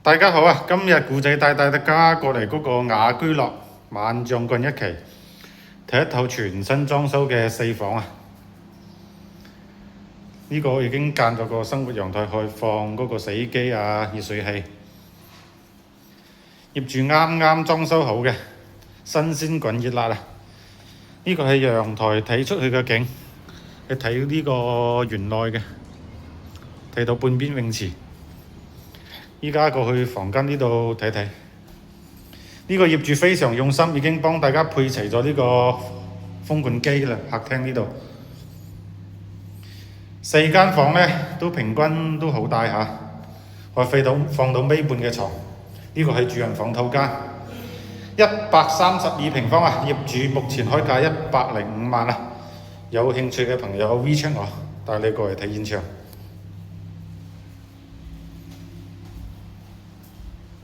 大家好啊！今日故仔帶大家過嚟嗰個雅居樂萬象郡一期睇一套全新裝修嘅4房啊！呢個已經間咗個生活陽台，可以放嗰個洗衣機啊、熱水器。業主啱啱裝修好嘅，新鮮滾熱辣啊！呢個係陽台睇出去嘅景，你睇呢個園內嘅，睇到半邊泳池。依家過去房間呢度睇睇，呢個業主非常用心，已經幫大家配齊咗呢個風管機啦。客廳呢度4間房呢都平均都好大下，可以放到尾半嘅床。呢個係主人房套間，132平方啊！業主目前開價105萬啊！有興趣嘅朋友 WeChat 我，帶你過嚟睇現場。